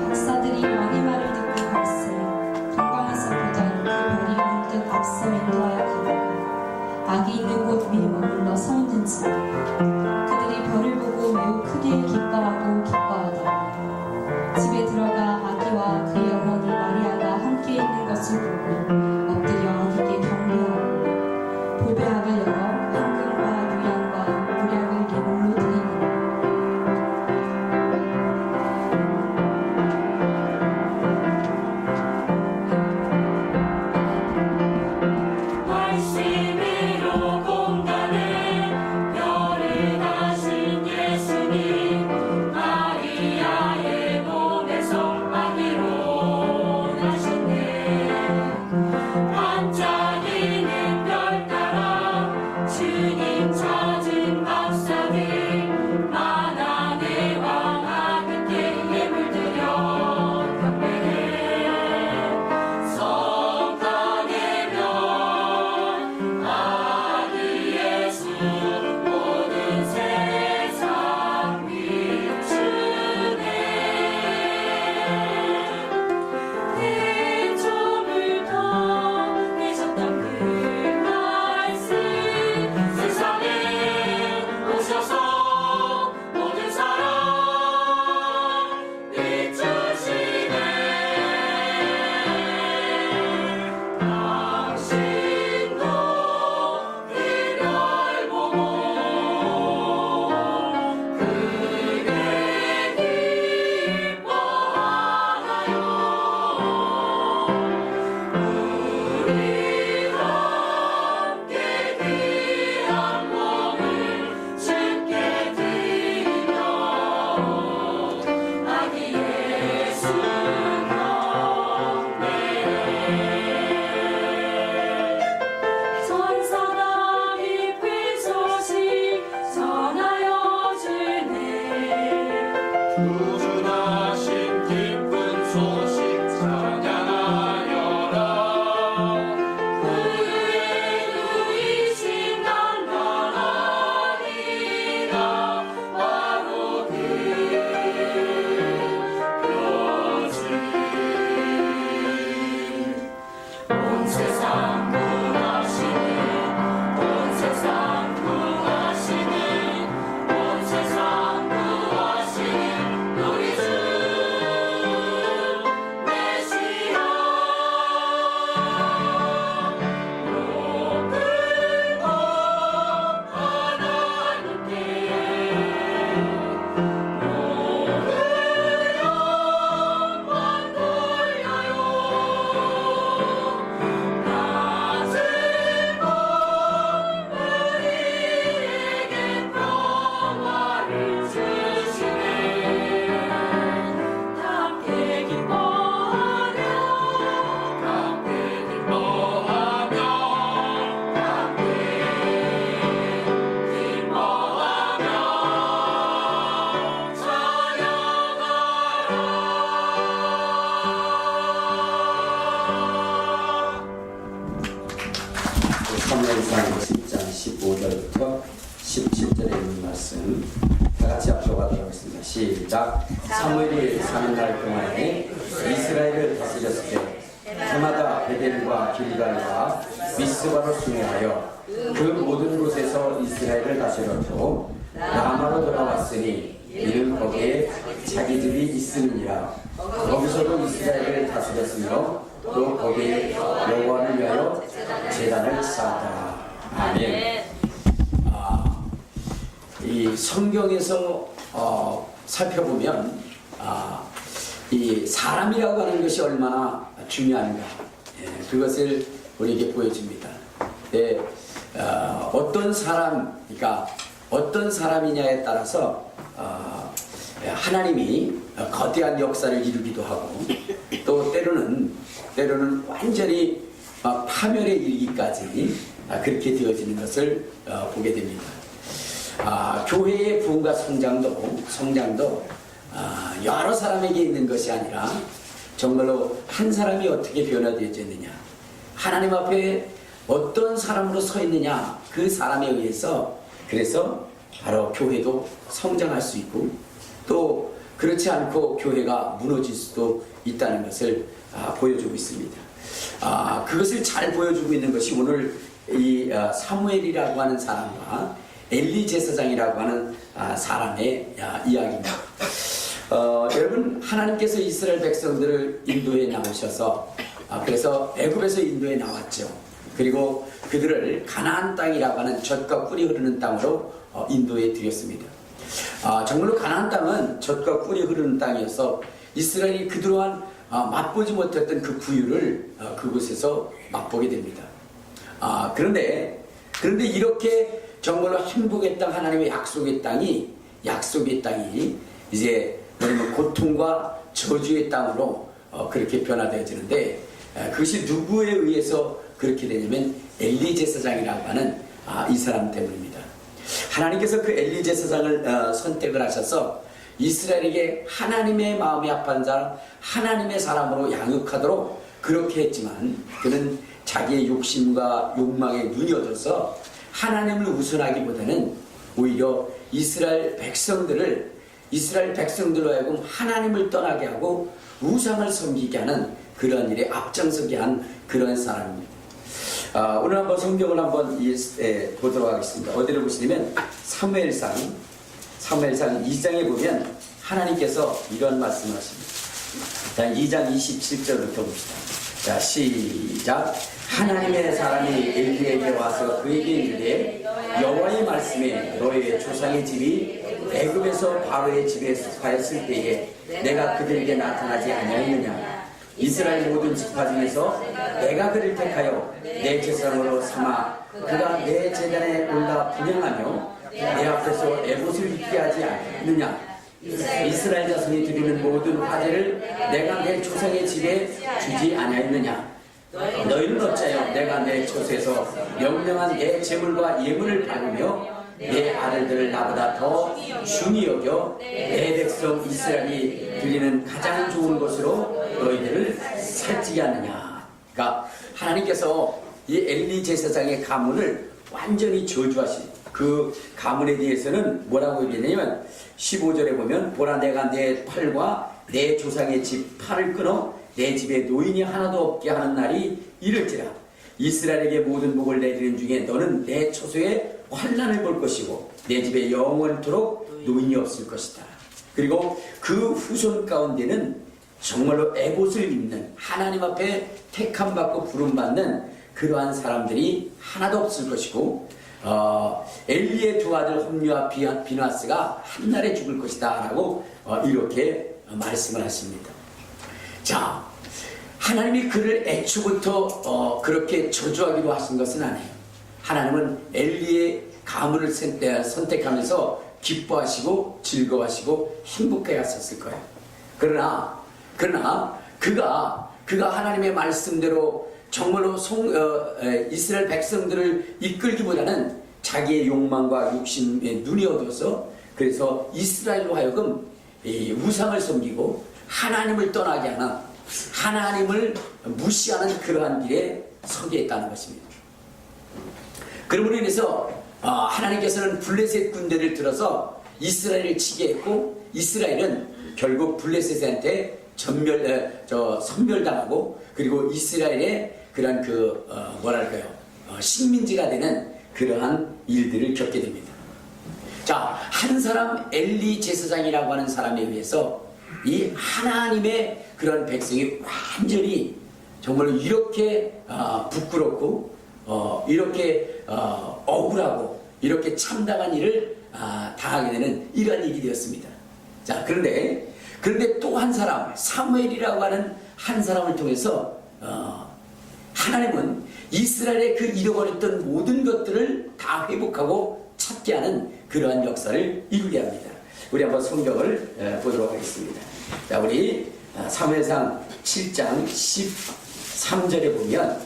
박사들이 왕의 말을 듣고 갈새 동방에서 보던 그 별이 문득 앞서 인도하여 가보고 악이 있는 곳 위에 머물러 서 있는지 그들이 별을 보고 매우 크게 기뻐하고 기뻐하더라. 집에 들어가 아기와 그의 어머니 마리아가 함께 있는 것을 보고 엎드려 아기께 경배하고 보배함을 열어 황금과 유향과 물약을 예물로 드리니라. 말씀으로 공간에 별을 가신 예수님 마리아의 몸에서 아기로 나셨네. 반짝이는 별 따라 주님 찾은 박사들 만왕의 왕 아기께 예물 드려 경배해. 성탄의 별 아기 예수 모든 세상 비추네. 태초부터 계셨던 그 말씀 세상에 오셔서 모든 사랑 비추시네. 당신도 그별 보고 그대 기뻐하나요? 우리 함께 귀한 몸을 주께 드리며 아기 예수 경배해. 천사가 기쁜 소식 전하여 주네. 구주나신 기쁜 소식 찬양하여라. 그의 누이신 단단하니라. 바로 그 표준 온 세상 구하시는 온 세상 구하시는 온 세상 구하시는 우리 주 메시아 높은 곳 하나님께 모든 영광 돌려요. 낮은 곳 우리에게 평화를 주시네. 함께 기뻐하며 함께 기뻐하며 함께 기뻐하며 찬양하라. 사무엘상 10장 15절부터 17절에 있는 말씀 다 같이 합독하도록 하겠습니다. 시작. 사무엘이 사는 날 동안에 이스라엘을 다스렸을 때 해마다 베델과 길갈과 미스바로 순회하여 그 모든 곳에서 이스라엘을 다스렸고 라마로 돌아왔으니 이는 거기에 자기 집이 있음이니라. 거기서도 이스라엘을 다스렸으며 또 거기에 여호와를 위하여 제단을 쌓았다. 아멘. 이 성경에서 살펴보면 이 사람이라고 하는 것이 얼마나 중요한가, 그것을 우리에게 보여줍니다. 어떤 사람, 그러니까 어떤 사람이냐에 따라서 하나님이 거대한 역사를 이루기도 하고 또 때로는 완전히 파멸에 이르기까지 그렇게 되어지는 것을 보게 됩니다. 교회의 부흥과 성장도 여러 사람에게 있는 것이 아니라 정말로 한 사람이 어떻게 변화되어졌느냐, 하나님 앞에 어떤 사람으로 서 있느냐, 그 사람에 의해서 그래서 바로 교회도 성장할 수 있고 또 그렇지 않고 교회가 무너질 수도 있다는 것을 보여주고 있습니다. 그것을 잘 보여주고 있는 것이 오늘 이 사무엘이라고 하는 사람과 엘리 제사장이라고 하는 사람의 이야기입니다. 여러분, 하나님께서 이스라엘 백성들을 인도에 나오셔서 그래서 애굽에서 인도에 나왔죠. 그리고 그들을 가나안 땅이라고 하는 젖과 꿀이 흐르는 땅으로 인도에 들였습니다. 정말로 가나안 땅은 젖과 꿀이 흐르는 땅이어서 이스라엘이 그동안 맛보지 못했던 그 부유를 그곳에서 맛보게 됩니다. 그런데 이렇게 정말로 행복의 땅, 하나님의 약속의 땅이 이제 뭐냐면 고통과 저주의 땅으로 그렇게 변화되어지는데, 그것이 누구에 의해서 그렇게 되냐면 엘리 제사장이라고 하는 이 사람 때문입니다. 하나님께서 그 엘리 제사장을 선택을 하셔서 이스라엘에게 하나님의 마음이 합한 사람, 하나님의 사람으로 양육하도록 그렇게 했지만, 그는 자기의 욕심과 욕망에 눈이 어져서 하나님을 우선하기보다는 오히려 이스라엘 백성들로 하여금 하나님을 떠나게 하고 우상을 섬기게 하는 그런 일에 앞장서게 한 그런 사람입니다. 오늘 한번 성경을 한번 보도록 하겠습니다. 어디를 보시냐면 사무엘상 2장에 보면 하나님께서 이런 말씀하십니다. 자, 2장 27절부터 봅시다. 자, 시작. 하나님의 사람이 엘리에게 와서 그에게 이르되 여호와의 말씀에 너의 조상의 집이 애굽에서 바로의 집에 사였을 때에 내가 그들에게 나타나지 아니하였느냐. 이스라엘 모든 지파 중에서 내가 그를 택하여 내 제사장으로 삼아 그가 내 제단에 올라 분향하며 내 앞에서 에봇을 입게 하지 않느냐. 이스라엘 자손이 드리는 모든 화제를 내가 내 조상의 집에 주지 아니하였느냐. 너희는 어찌하여 내가 내 처소에서 명령한 내 제물과 예물을 받으며 내 아들들을 나보다 더 중히 여겨 내 백성 이스라엘이 드리는 가장 좋은 것으로 너희들을 살찌게 하느냐. 그러니까 하나님께서 이 엘리 제사장의 가문을 완전히 저주하신 그 가문에 대해서는 뭐라고 얘기했냐면 15절에 보면 보라 내가 내 팔과 내 조상의 집 팔을 끊어 내 집에 노인이 하나도 없게 하는 날이 이를지라. 이스라엘에게 모든 복을 내리는 중에 너는 내 처소에 환난을 볼 것이고 내 집에 영원토록 노인이 없을 것이다. 그리고 그 후손 가운데는 정말로 에봇을 입는 하나님 앞에 택함 받고 부름 받는 그러한 사람들이 하나도 없을 것이고 엘리의 두 아들 홈리와 비나스가 한날에 죽을 것이다 라고 이렇게 말씀을 하십니다. 자, 하나님이 그를 애초부터 그렇게 저주하기로 하신 것은 아니에요. 하나님은 엘리의 가문을 선택하면서 기뻐하시고 즐거워하시고 행복해 하셨을 거예요. 그러나 그가 하나님의 말씀대로 정말로 이스라엘 백성들을 이끌기보다는 자기의 욕망과 욕심에 눈이 어두워서 그래서 이스라엘로 하여금 우상을 섬기고 하나님을 떠나게 하는, 하나님을 무시하는 그러한 길에 서게 했다는 것입니다. 그러므로 인해서 하나님께서는 블레셋 군대를 들어서 이스라엘을 치게 했고, 이스라엘은 결국 블레셋한테 섬멸당하고, 그리고 이스라엘의 그런 식민지가 되는 그러한 일들을 겪게 됩니다. 자, 한 사람 엘리 제사장이라고 하는 사람에 의해서 이 하나님의 그런 백성이 완전히 정말로 이렇게 부끄럽고 이렇게 억울하고 이렇게 참담한 일을 당하게 되는 이러한 일이 되었습니다. 자, 그런데 또 한 사람 사무엘이라고 하는 한 사람을 통해서 하나님은 이스라엘의 그 잃어버렸던 모든 것들을 다 회복하고 찾게 하는 그러한 역사를 이루게 합니다. 우리 한번 성경을 보도록 하겠습니다. 자, 우리 사무엘상 7장 13절에 보면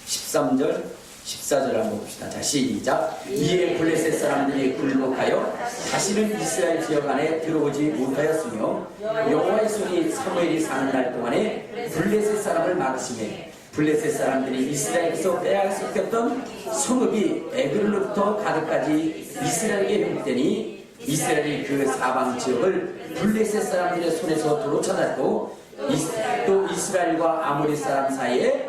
13절 14절 한번 봅시다. 자, 시작. 이에 블레셋 사람들이 굴복하여 다시는 이스라엘 지역 안에 들어오지 못하였으며 여호와의 손이 사무엘이 사는 날 동안에 블레셋 사람을 막으시매 블레셋 사람들이 이스라엘에서 빼앗을 수 없던 성읍이 에그로로부터 가드까지 이스라엘에게 회복되니 이스라엘이 그 사방 지역을 블레셋 사람들의 손에서 도로 찾았고 또 이스라엘과 아모리 사람 사이에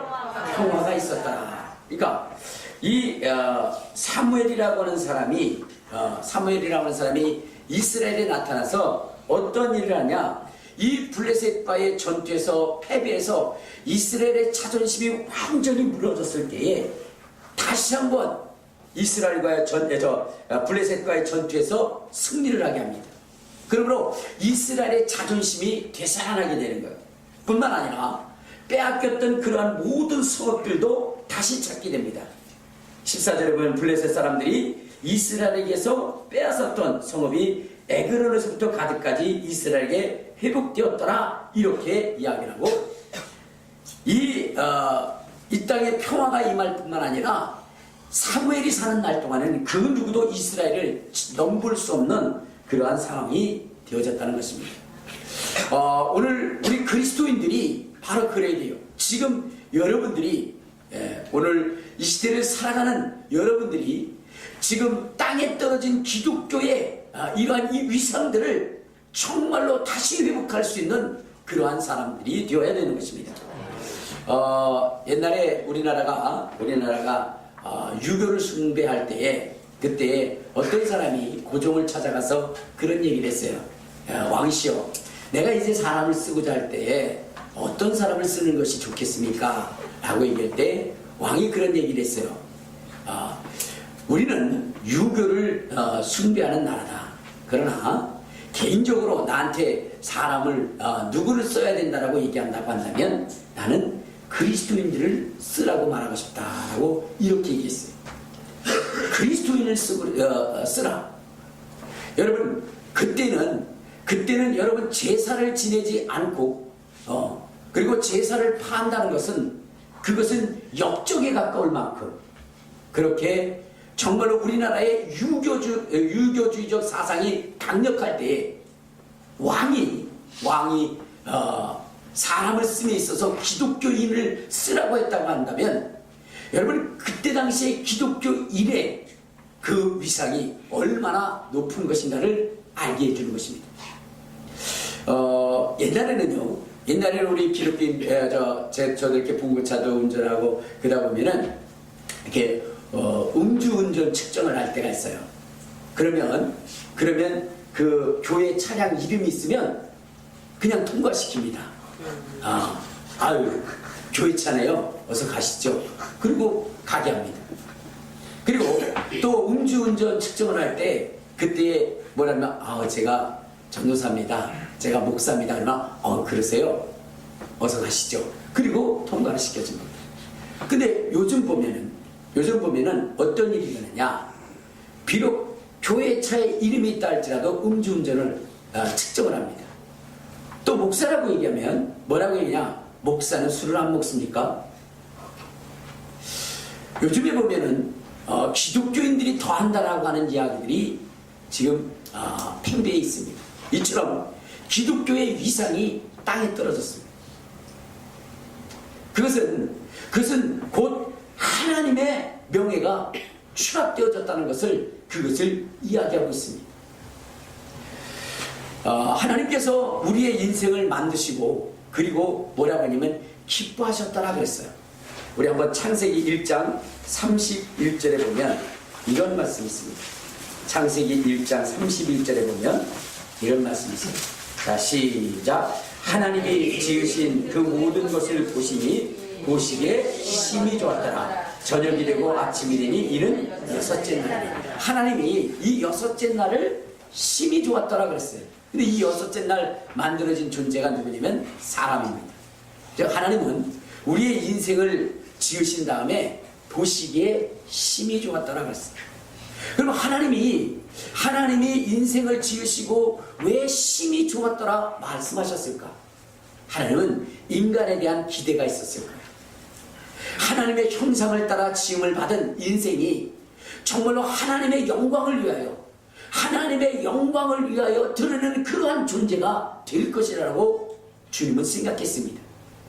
평화가 있었더라. 그러니까 이 사무엘이라고 하는 사람이 이스라엘에 나타나서 어떤 일을 하냐? 이 블레셋과의 전투에서 패배해서 이스라엘의 자존심이 완전히 무너졌을 때에 다시 한번 이스라엘과의 블레셋과의 전투에서 승리를 하게 합니다. 그러므로 이스라엘의 자존심이 되살아나게 되는 거예요. 뿐만 아니라 빼앗겼던 그러한 모든 성읍들도 다시 찾게 됩니다. 14절에 보면 블레셋 사람들이 이스라엘에게서 빼앗았던 성읍이 에그론에서부터 가드까지 이스라엘에게 회복되었더라, 이렇게 이야기를 하고 이 땅에 평화가 임할 뿐만 아니라 사무엘이 사는 날 동안에는 그 누구도 이스라엘을 넘볼 수 없는 그러한 상황이 되어졌다는 것입니다. 오늘 우리 그리스도인들이 바로 그래야 돼요. 지금 여러분들이 오늘 이 시대를 살아가는 여러분들이 지금 땅에 떨어진 기독교의 이러한 이 위상들을 정말로 다시 회복할 수 있는 그러한 사람들이 되어야 되는 것입니다. 옛날에 우리나라가 유교를 숭배할 때에 그때 어떤 사람이 고종을 찾아가서 그런 얘기를 했어요. 왕시여, 내가 이제 사람을 쓰고자 할 때에 어떤 사람을 쓰는 것이 좋겠습니까? 라고 얘기할 때 왕이 그런 얘기를 했어요. 우리는 유교를 숭배하는 나라다. 그러나 개인적으로 나한테 사람을 누구를 써야 된다라고 얘기한다고 한다면 나는 그리스도인들을 쓰라고 말하고 싶다라고 이렇게 얘기했어요. 그리스도인을 쓰라. 여러분, 그때는 여러분 제사를 지내지 않고 그리고 제사를 파한다는 그것은 역적에 가까울 만큼 그렇게 정말로 우리나라의 유교주의적 사상이 강력할 때에 왕이 사람을 씀에 있어서 기독교인을 쓰라고 했다고 한다면 여러분, 그때 당시에 기독교인의 그 위상이 얼마나 높은 것인가를 알게 해주는 것입니다. 옛날에는 우리 기독교인 저도 이렇게 봉고차도 운전하고 그러다 보면은 이렇게 음주운전 측정을 할 때가 있어요. 그러면 그 교회 차량 이름이 있으면 그냥 통과시킵니다. 교회 차네요. 어서 가시죠. 그리고 가게 합니다. 그리고 또 음주운전 측정을 할 때 그때 뭐라면 제가 전도사입니다. 제가 목사입니다. 그러면 그러세요. 어서 가시죠. 그리고 통과를 시켜줍니다. 근데 요즘 보면은 어떤 일이 일어나냐? 비록 교회 차에 이름이 있다 할지라도 음주운전을 측정을 합니다. 또 목사라고 얘기하면 뭐라고 얘기냐? 목사는 술을 안 먹습니까? 요즘에 보면은 기독교인들이 더한다라고 하는 이야기들이 지금 팽배해 있습니다. 이처럼 기독교의 위상이 땅에 떨어졌습니다. 그것은 곧 하나님의 명예가 추락되어졌다는 그것을 이야기하고 있습니다. 하나님께서 우리의 인생을 만드시고 그리고 뭐라고 하냐면 기뻐하셨다라 그랬어요. 우리 한번 창세기 1장 31절에 보면 이런 말씀이 있습니다. 창세기 1장 31절에 보면 이런 말씀이 있습니다. 자, 시작. 하나님이 지으신 그 모든 것을 보시기에 심히 좋았더라. 저녁이 되고 아침이 되니 이는 여섯째 날이다. 하나님이 이 여섯째 날을 심히 좋았더라 그랬어요. 근데 이 여섯째 날 만들어진 존재가 누구냐면 사람입니다. 즉 하나님은 우리의 인생을 지으신 다음에 보시기에 심히 좋았더라 그랬어요. 그럼 하나님이 인생을 지으시고 왜 심히 좋았더라 말씀하셨을까? 하나님은 인간에 대한 기대가 있었을 거예요. 하나님의 형상을 따라 지음을 받은 인생이 정말로 하나님의 영광을 위하여 드러내는 그러한 존재가 될 것이라고 주님은 생각했습니다.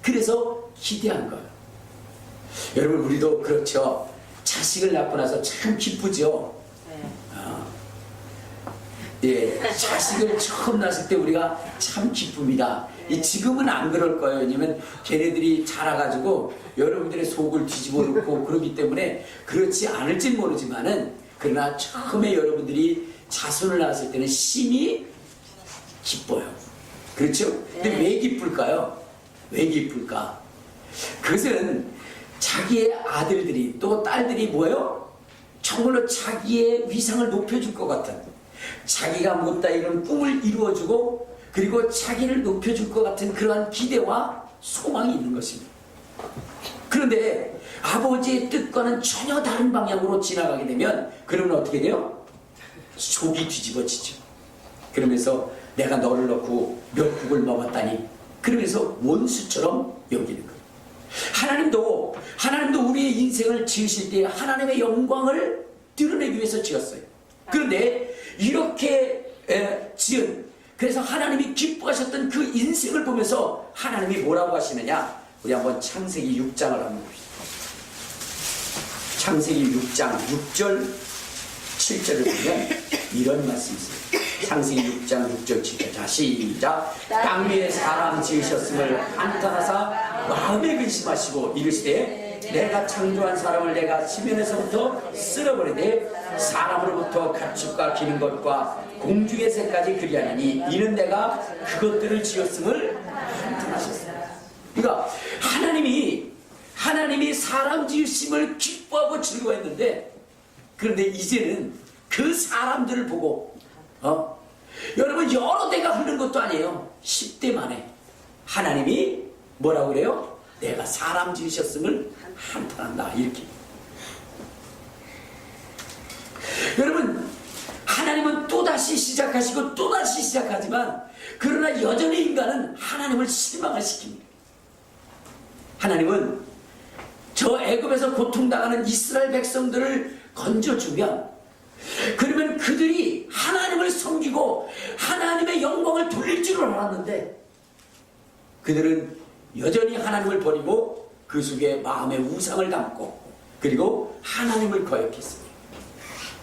그래서 기대한 거예요. 여러분 우리도 그렇죠. 자식을 낳고 나서 참 기쁘죠. 예, 자식을 처음 낳았을 때 우리가 참 기쁩니다. 지금은 안 그럴 거예요. 왜냐면 걔네들이 자라가지고 여러분들의 속을 뒤집어 놓고 그러기 때문에 그렇지 않을진 모르지만은, 그러나 처음에 여러분들이 자손을 낳았을 때는 심히 기뻐요. 그렇죠? 근데 왜 기쁠까요? 왜 기쁠까? 그것은 자기의 아들들이 또 딸들이 뭐예요? 정말로 자기의 위상을 높여줄 것 같은, 자기가 못다 이룬 꿈을 이루어주고 그리고 자기를 높여줄 것 같은 그러한 기대와 소망이 있는 것입니다. 그런데 아버지의 뜻과는 전혀 다른 방향으로 지나가게 되면 그러면 어떻게 돼요? 속이 뒤집어지죠. 그러면서 내가 너를 넣고 몇 국을 먹었다니, 그러면서 원수처럼 여기는 거예요. 하나님도 우리의 인생을 지으실 때 하나님의 영광을 드러내기 위해서 지었어요. 그런데 이렇게 지은, 그래서 하나님이 기뻐하셨던 그 인생을 보면서 하나님이 뭐라고 하시느냐? 우리 한번 창세기 6장을 한번 봅시다. 창세기 6장 6절 7절을 보면 이런 말씀이 있어요. 창세기 6장 6절 7절. 자, 시작. 땅 위에 사람 지으셨음을 한탄하사 마음에 근심하시고 이르시되, 내가 창조한 사람을 내가 지면에서부터 쓸어버리되 사람으로부터 가축과 기는 것과 공중의 새까지 그리하니 이는 내가 그것들을 지었음을 한탄하셨습니다. 그러니까 하나님이 사람 지으심을 기뻐하고 즐거워했는데, 그런데 이제는 그 사람들을 보고 여러분 여러 대가 흐른 것도 아니에요. 10대 만에 하나님이 뭐라고 그래요? 내가 사람 지으셨음을 한탄한다, 이렇게. 여러분, 하나님은 또다시 시작하시고 또다시 시작하지만, 그러나 여전히 인간은 하나님을 실망을 시킵니다. 하나님은 저 애굽에서 고통당하는 이스라엘 백성들을 건져주면, 그러면 그들이 하나님을 섬기고 하나님의 영광을 돌릴 줄을 알았는데, 그들은 여전히 하나님을 버리고 그 속에 마음의 우상을 담고 그리고 하나님을 거역했습니다.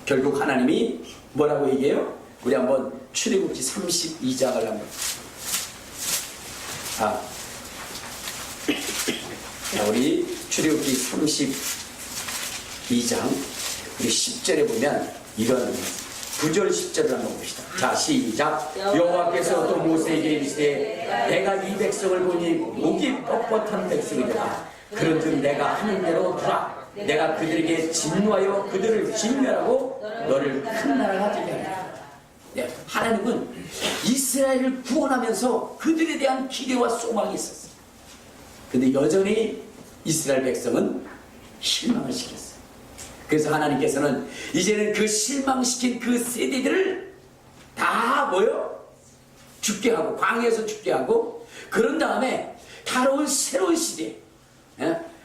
결국 하나님이 뭐라고 얘기해요? 우리 한번 출애굽기 32장을 한번. 우리 출애굽기 32장 우리 10절에 보면 이런 9절 10절을 한번 봅시다. 자, 시작. 여호와께서 또 모세에게 이르시되, 내가 이 백성을 보니 목이 뻣뻣한 백성이라. 그런즉 내가 하는 대로 두라. 내가 그들에게 진노하여 그들을 진멸하고 너를 큰 나라가 되게 하리라. 네, 하나님은 이스라엘을 구원하면서 그들에 대한 기대와 소망이 있었어요. 근데 여전히 이스라엘 백성은 실망을 시켰어요. 그래서 하나님께서는 이제는 그 실망시킨 그 세대들을 다 죽게 하고, 광야에서 죽게 하고, 그런 다음에 다가올 새로운 시대,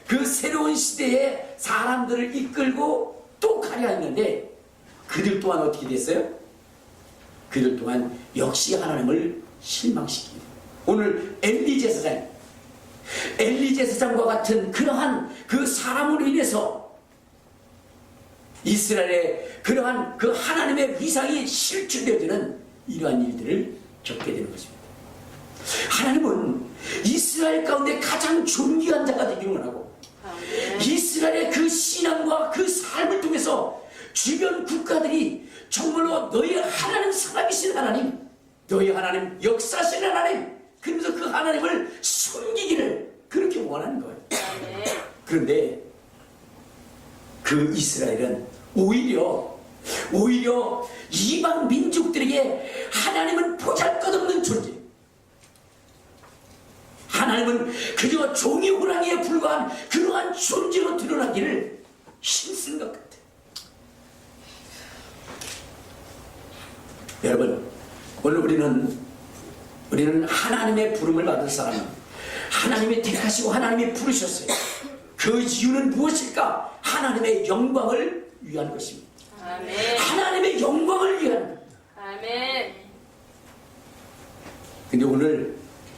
그 새로운 시대에 사람들을 이끌고 또 가려 했는데, 그들 또한 어떻게 됐어요? 그들 또한 역시 하나님을 실망시킵니다. 오늘 엘리 제사장과 같은 그러한 그 사람으로 인해서 이스라엘의 그러한 그 하나님의 위상이 실추되어지는 이러한 일들을 겪게 되는 것입니다. 하나님은 이스라엘 가운데 가장 존귀한 자가 되기를 원하고, 이스라엘의 그 신앙과 그 삶을 통해서 주변 국가들이 정말로 너희 하나님 살아계신 하나님, 너희 하나님 역사하시는 하나님, 그러면서 그 하나님을 섬기기를 그렇게 원하는 거예요. 그런데 그 이스라엘은 오히려 이방 민족들에게 하나님은 보잘것없는 존재, 하나님은 그저 종이 호랑이에 불과한 그러한 존재로 드러나기를 힘쓴 것 같아요. 여러분, 오늘 우리는 하나님의 부름을 받은 사람입니다. 하나님이 택하시고 하나님이 부르셨어요. 그 이유는 무엇일까? 하나님의 영광을 위한 것입니다. 아멘. 하나님의 영광을 위한. 아멘. 근데 오늘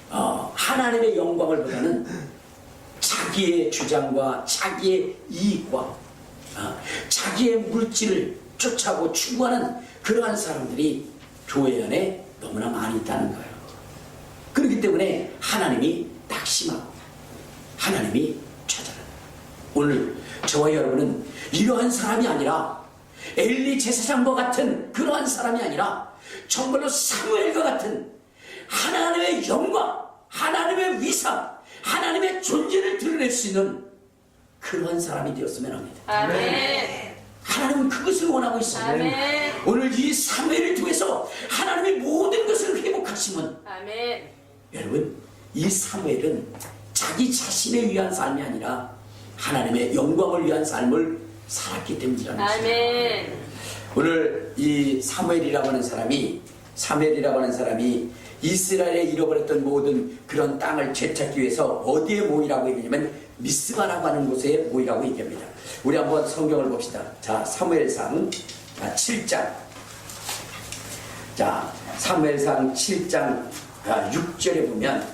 하나님의 영광을 보다는 자기의 주장과 자기의 이익과 자기의 물질을 쫓아고 추구하는 그러한 사람들이 교회 안에 너무나 많이 있다는 거예요. 그렇기 때문에 하나님이 낙심하고 하나님이 찾아요. 오늘 저와 여러분은 이러한 사람이 아니라 엘리 제사장과 같은 그러한 사람이 아니라 정말로 사무엘과 같은 하나님의 영광, 하나님의 위상, 하나님의 존재를 드러낼 수 있는 그러한 사람이 되었으면 합니다. 아멘. 하나님은 그것을 원하고 있습니다. 아멘. 오늘 이 사무엘을 통해서 하나님의 모든 것을 회복하시면 아멘. 여러분, 이 사무엘은 자기 자신을 위한 삶이 아니라 하나님의 영광을 위한 삶을 살았기 때문이라는 것입니다. 아멘. 오늘 이 사무엘이라고 하는 사람이 이스라엘에 잃어버렸던 모든 그런 땅을 되찾기 위해서 어디에 모이라고 얘기하냐면 미스바라고 하는 곳에 모이라고 얘기합니다. 우리 한번 성경을 봅시다. 자, 사무엘상 7장. 자, 사무엘상 7장 6절에 보면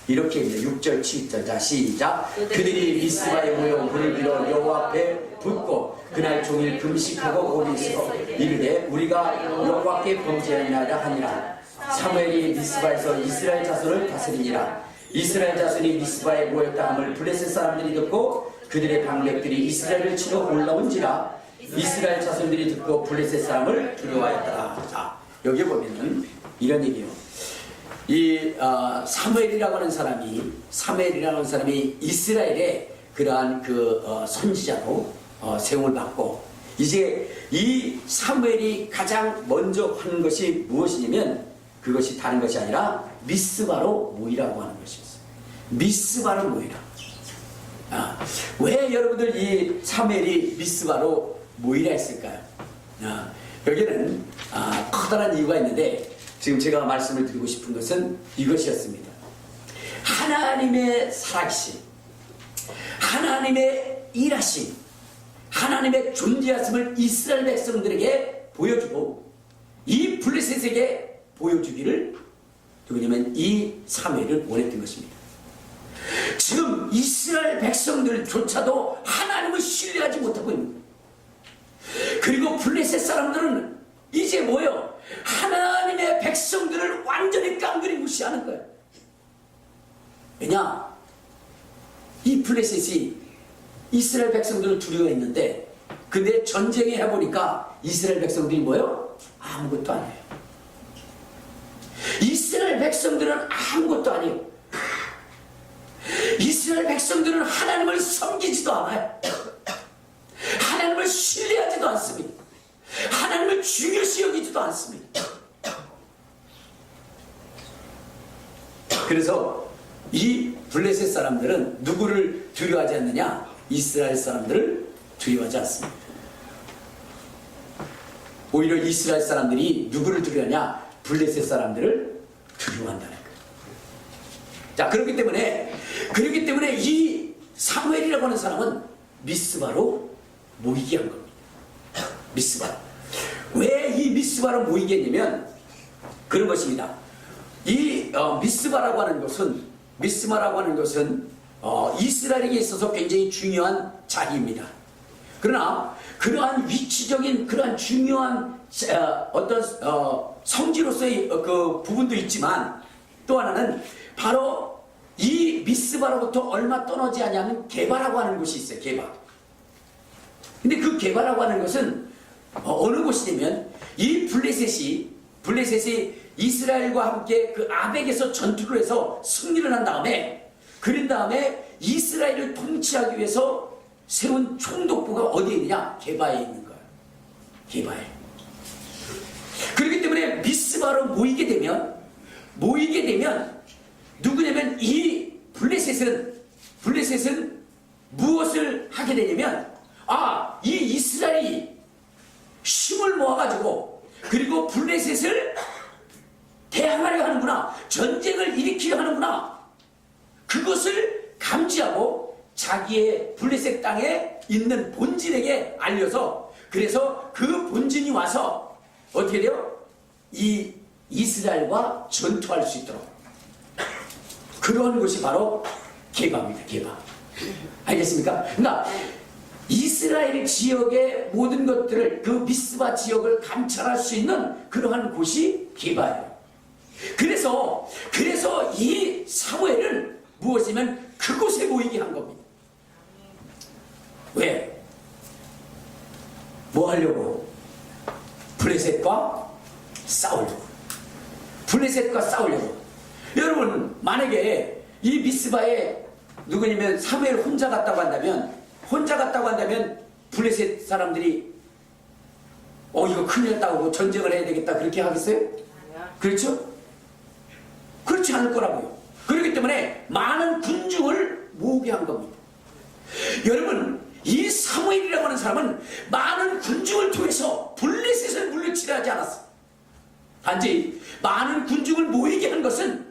이렇게 있네요. 6절 7절. 자, 시작. 그들이 미스바에 모여 물을 빌어 여호와 앞에 붓고 그날 종일 금식하고 고민스러 이르되 우리가 여호와께 범죄하였나이다 하니라. 사무엘이 미스바에서 이스라엘 자손을 다스리니라. 이스라엘 자손이 미스바에 모였다 함을 블레셋 사람들이 듣고 그들의 방백들이 이스라엘을 치러 올라온지라. 이스라엘 자손들이 듣고 블레셋 사람을 두려워하였더라. 자, 여기 보면은 이런 얘기예요. 이 사무엘이라고 하는 사람이 이스라엘의 그러한 선지자로 세움을 받고, 이제 이 사무엘이 가장 먼저 하는 것이 무엇이냐면 그것이 다른 것이 아니라 미스바로 모이라고 하는 것이었어요. 미스바로 모이라. 왜 여러분들 이 사무엘이 미스바로 모이라 했을까요? 여기는 커다란 이유가 있는데 지금 제가 말씀을 드리고 싶은 것은 이것이었습니다. 하나님의 살아계심, 하나님의 일하심, 하나님의 존재하심을 이스라엘 백성들에게 보여주고 이 블레셋에게 보여주기를 누구냐면 이 사무엘을 원했던 것입니다. 지금 이스라엘 백성들조차도 하나님을 신뢰하지 못하고 있는 거예요. 그리고 블레셋 사람들은 이제 뭐예요? 하나님의 백성들을 완전히 깡그리 무시하는 거예요. 왜냐? 이 블레셋이 이스라엘 백성들을 두려워했는데, 근데 전쟁에 해보니까 이스라엘 백성들이 뭐예요? 아무것도 아니에요. 이스라엘 백성들은 아무것도 아니에요. 이스라엘 백성들은 하나님을 섬기지도 않아요. 하나님을 신뢰하지도 않습니다. 하나님을 중요시 여기지도 않습니다. 그래서 이 블레셋 사람들은 누구를 두려워하지 않느냐? 이스라엘 사람들을 두려워하지 않습니다. 오히려 이스라엘 사람들이 누구를 두려워하냐? 블레셋 사람들을 두려워한다는 거예요. 자, 그렇기 때문에 이 사무엘이라고 하는 사람은 미스바로 모이게 한 겁니다. 미스바. 왜 이 미스바로 모이게 했냐면 그런 것입니다. 이 미스바라고 하는 것은 이스라엘에게 있어서 굉장히 중요한 자리입니다. 그러나 그러한 위치적인 그러한 중요한 어떤 성지로서의 그 부분도 있지만, 또 하나는 바로 이 미스바로부터 얼마 떠나지 않냐면 게바라고 하는 곳이 있어요. 게바. 근데 그 게바라고 하는 것은 어느 곳이냐면 이 블레셋이 이스라엘과 함께 그 아벡에서 전투를 해서 승리를 한 다음에, 그런 다음에 이스라엘을 통치하기 위해서 세운 총독부가 어디에 있느냐? 게바에 있는 거예요. 게바에. 그렇기 때문에 미스바로 모이게 되면 누구냐면 이 블레셋은 무엇을 하게 되냐면, 이 이스라엘이 힘을 모아가지고 그리고 블레셋을 대항하려 하는구나, 전쟁을 일으키려 하는구나, 그것을 감지하고 자기의 블레셋 땅에 있는 본진에게 알려서, 그래서 그 본진이 와서 어떻게 돼요? 이 이스라엘과 전투할 수 있도록, 그런 것이 바로 개바입니다. 개바. 알겠습니까? 그러니까 이스라엘 지역의 모든 것들을 그 미스바 지역을 감찰할 수 있는 그러한 곳이 개바예요. 그래서 이 사무엘은 무엇이면 그곳에 모이게 한 겁니다. 왜? 뭐 하려고? 블레셋과 싸우려고. 블레셋과 싸우려고. 여러분, 만약에 이 미스바에 누구냐면 사무엘 혼자 갔다고 한다면 블레셋 사람들이 이거 큰일 났다고 전쟁을 해야 되겠다 그렇게 하겠어요? 그렇죠? 그렇지 않을 거라고요. 그렇기 때문에 많은 군중을 모으게 한 겁니다. 여러분, 이 사무엘이라고 하는 사람은 많은 군중을 통해서 블레셋을 물리치려 하지 않았어. 단지 많은 군중을 모이게 한 것은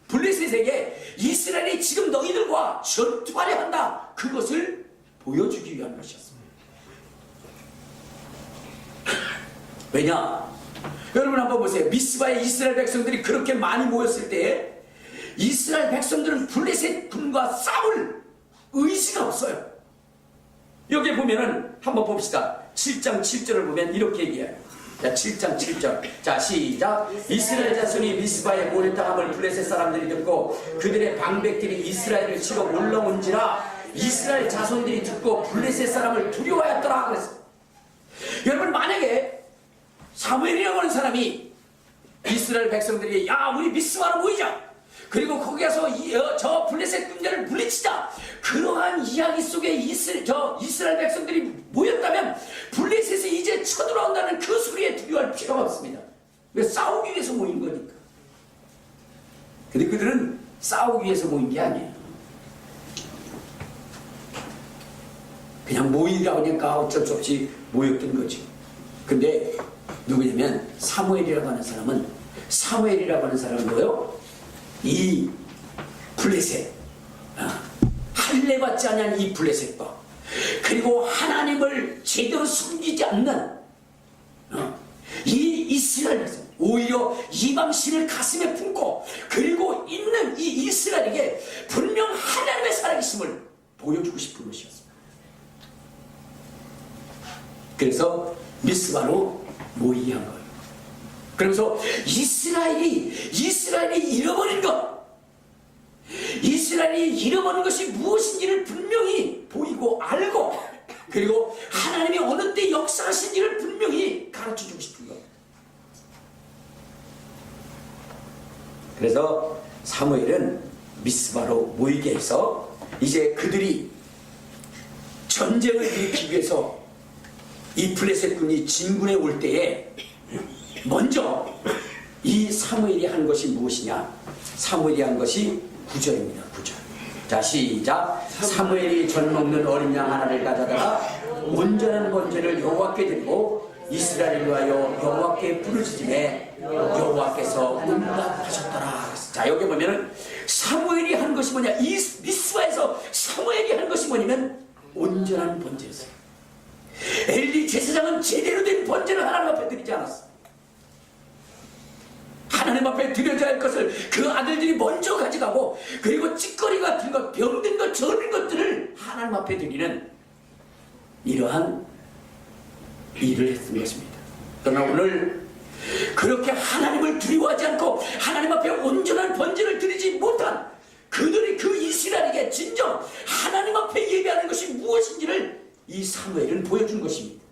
블레셋에게 이스라엘이 지금 너희들과 전투하려 한다, 그것을 보여주기 위한 것이었습니다. 왜냐? 여러분 한번 보세요. 미스바에 이스라엘 백성들이 그렇게 많이 모였을 때 이스라엘 백성들은 블레셋 군과 싸울 의지가 없어요. 여기 보면은 한번 봅시다. 7장 7절을 보면 이렇게 얘기해요. 자, 7장 7절. 자, 시작. 이스라엘 자손이 미스바에 모였다함을 블레셋 사람들이 듣고 그들의 방백들이 이스라엘을 치러 올라온지라 이스라엘 자손들이 듣고 블레셋 사람을 두려워하였더라 그랬어요. 여러분, 만약에 사무엘이라고 하는 사람이 이스라엘 백성들이 야, 우리 미스바로 모이자, 그리고 거기 가서 저 블레셋 군대를 물리치자, 그러한 이야기 속에 이스라엘 백성들이 모였다면 블레셋이 이제 쳐들어온다는 그 소리에 두려워할 필요가 없습니다. 왜? 싸우기 위해서 모인 거니까. 근데 그들은 싸우기 위해서 모인 게 아니에요. 그냥 모이라고 하니까 어쩔 수 없이 모였던 거지. 근데 누구냐면 사무엘이라고 하는 사람은 뭐요? 이 블레셋, 할례받지 않은 이 블레셋과, 그리고 하나님을 제대로 숨기지 않는 이 이스라엘 백성, 오히려 이방신을 가슴에 품고 그리고 있는 이 이스라엘에게 분명 하나님의 살아계심을 보여주고 싶은 것이었습니다. 그래서 미스바로 모이게 한 거예요. 그러면서 이스라엘이 잃어버린 것, 이스라엘이 잃어버린 것이 무엇인지를 분명히 보이고 알고, 그리고 하나님이 어느 때 역사하신지를 분명히 가르쳐주고 싶은 것. 그래서 사무엘은 미스바로 모이게 해서 이제 그들이 전쟁을 일으키기 위해서 이 블레셋 군이 진군해 올 때에 먼저 이 사무엘이 한 것이 무엇이냐? 사무엘이 한 것이 9절입니다. 9절. 자, 시작. 사무엘이 젖 먹는 어린 양 하나를 가져다가 온전한 번제를 여호와께 드리고 이스라엘을 위하여 여호와께 부르짖음에 여호와께서 응답하셨더라. 자, 여기 보면은 사무엘이 한 것이 뭐냐? 이 미스바에서 사무엘이 한 것이 뭐냐면 온전한 번제였어요. 엘리 제사장은 제대로 된 번제를 하나님 앞에 드리지 않았어. 하나님 앞에 드려져야 할 것을 그 아들들이 먼저 가져가고, 그리고 찌꺼리 같은 것, 병든 것, 저린 것들을 하나님 앞에 드리는 이러한 일을 했던 것입니다. 그러나 오늘 그렇게 하나님을 두려워하지 않고 하나님 앞에 온전한 번제를 드리지 못한 그들이 그 이스라엘에게 진정 하나님 앞에 예배하는 것이 무엇인지를 이 사무엘은 보여준 것입니다.